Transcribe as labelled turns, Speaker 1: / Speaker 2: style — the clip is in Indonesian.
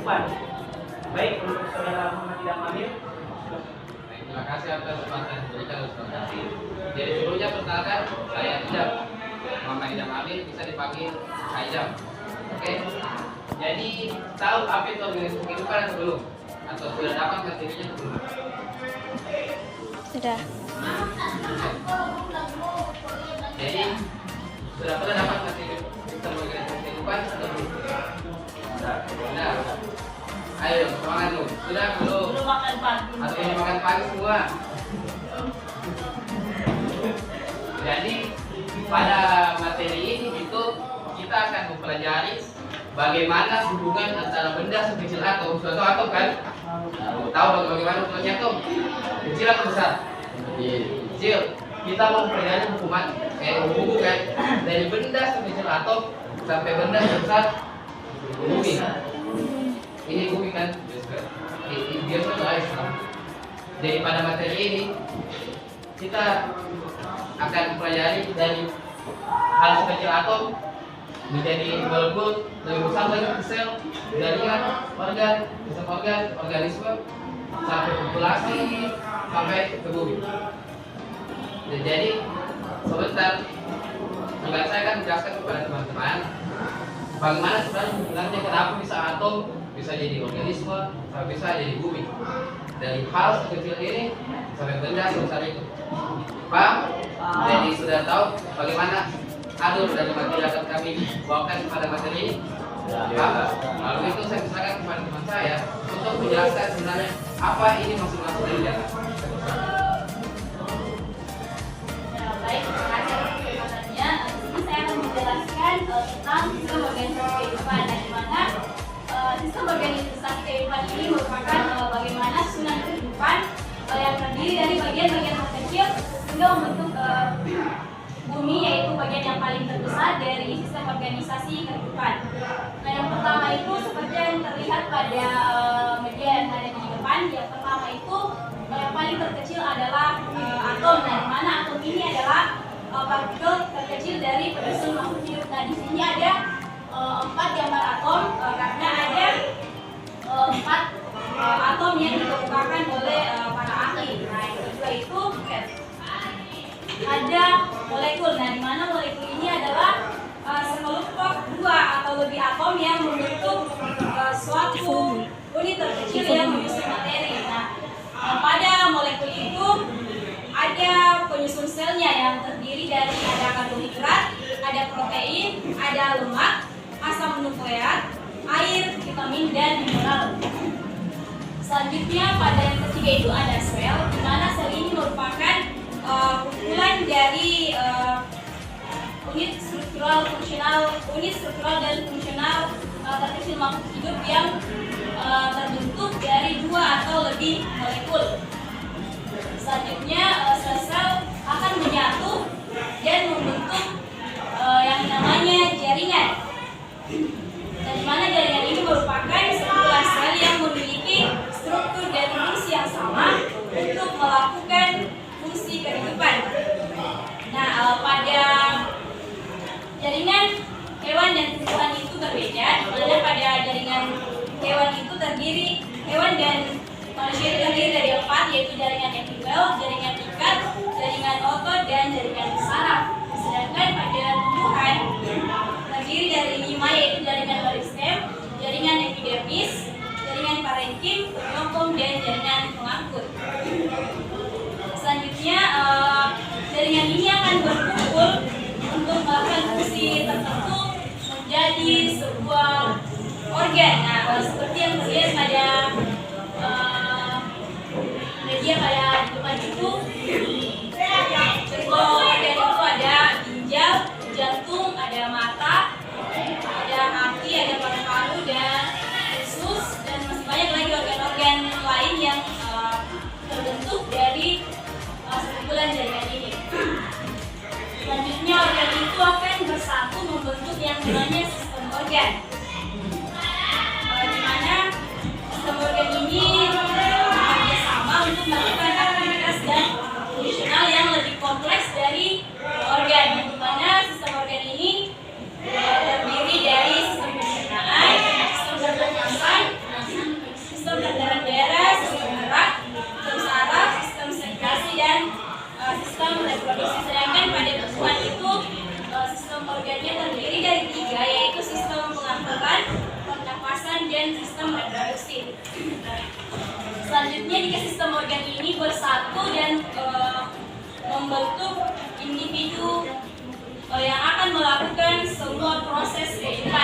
Speaker 1: kehidupan. Baik, untuk saudara Muhammad Idam Amir.
Speaker 2: Terima kasih atas kesempatan yang diberikan Ustaz Nasir. Jadi sebelumnya perkenalkan, saya Idam Muhammad Idam Amir, bisa dipanggil Idam. Oke. Jadi tahu apa itu organisasi kehidupan atau belum? Atau sudah dapat materinya atau belum?
Speaker 3: Sudah.
Speaker 2: Jadi sudah pernah dapat materi tentang organisasi kehidupan atau belum? Sudah. Ayo semangat lu. Sudah belum?
Speaker 1: Belum makan pagi.
Speaker 2: Atau ini makan pagi semua? Jadi pada materi ini itu kita akan mempelajari bagaimana hubungan antara benda sekecil atom, suatu atom kan? Tahu bagaimana hubungannya atom? Kecil atau besar? Kecil. Kita mau mempelajari hubungan dari benda sekecil atom sampai benda sebesar bumi. Ini bumi kan? Biasa tuh. Jadi pada materi ini kita akan mempelajari dari hal sekecil atom menjadi molekul, lebih besar lagi ke sel, jaringan, organ, sistem organ, organisme, sampai populasi, sampai ke bumi. Jadi sebentar, saya akan menjelaskan kepada teman-teman bagaimana sebenarnya hubungannya, kenapa bisa atom bisa jadi organisme, sampai bisa jadi bumi. Dari hal sekecil ini sampai benda sebesar itu. Paham? Jadi sudah tahu bagaimana alur dari materi akan kami bawakan pada materi ini. Paham? Lalu itu saya persilakan kepada teman saya untuk menjelaskan sebenarnya apa ini maksud-maksud dari data.
Speaker 4: Baik, terima kasih atas kesempatannya. Di sini saya akan menjelaskan tentang sistem organisasi kehidupan, dan di mana sistem organisasi kehidupan ini merupakan bagaimana susunan kehidupan yang terdiri dari bagian-bagian terkecil hingga membentuk bumi, yaitu bagian yang paling terbesar dari sistem organisasi kehidupan. Nah, yang pertama itu seperti yang terlihat pada media yang ada di depan. Yang pertama itu yang paling terkecil adalah atom. Nah, di mana atom ini adalah partikel terkecil dari penyusun makhluk hidup. Nah, di sini ada 4 gambar atom karena ada 4 atom yang dikemukakan oleh para ahli. Nah, yang kedua itu ada molekul. Nah, di mana molekul ini adalah sekelompok 2 atau lebih atom yang membentuk suatu unit terkecil yang menyusun materi. Nah, pada molekul itu ada penyusun selnya yang terdiri dari ada karbohidrat, ada protein, ada lemak, asam nukleat, air, vitamin, dan mineral. Selanjutnya pada yang ketiga itu ada sel, di mana sel ini merupakan kumpulan dari unit struktural dan fungsional terkecil makhluk hidup yang terbentuk dari 2 atau lebih molekul. Selanjutnya sel akan menyatu dan membentuk yang namanya jaringan. Dan di mana jaringan ini merupakan sebuah sel yang memiliki struktur dan fungsi yang sama untuk melakukan fungsi kehidupan. Nah, pada jaringan hewan dan tumbuhan itu berbeda, di mana pada jaringan hewan itu terdiri, hewan dan manusia itu terdiri dari 4, yaitu jaringan epitelel, jaringan ikat, jaringan otot, dan jaringan saraf. Sedangkan pada tumbuhan terdiri dari 5, yaitu jaringan meristem, jaringan epidermis, jaringan parenkim, penyokom, dan jaringan pengangkut. Selanjutnya jaringan ini akan berkumpul untuk melakukan fungsi tertentu menjadi sebuah organ. Nah, seperti yang terlihat pada media pada depan itu, contoh organ itu ada ginjal, jantung, ada mata, ada hati, ada paru-paru, dan usus, dan masih banyak lagi organ-organ lain yang terbentuk dari sekumpulan jaringan ini. Selanjutnya organ itu akan bersatu membentuk yang namanya sistem organ. Di mana sistem organ ini bekerja sama untuk melakukan aktivitas dan fungsional yang lebih kompleks dari organ. Di mana sistem organ ini terdiri dari sistem pencernaan, sistem pernafasan, mesin. Selanjutnya jika sistem organ ini bersatu dan membentuk individu yang akan melakukan semua proses kehidupan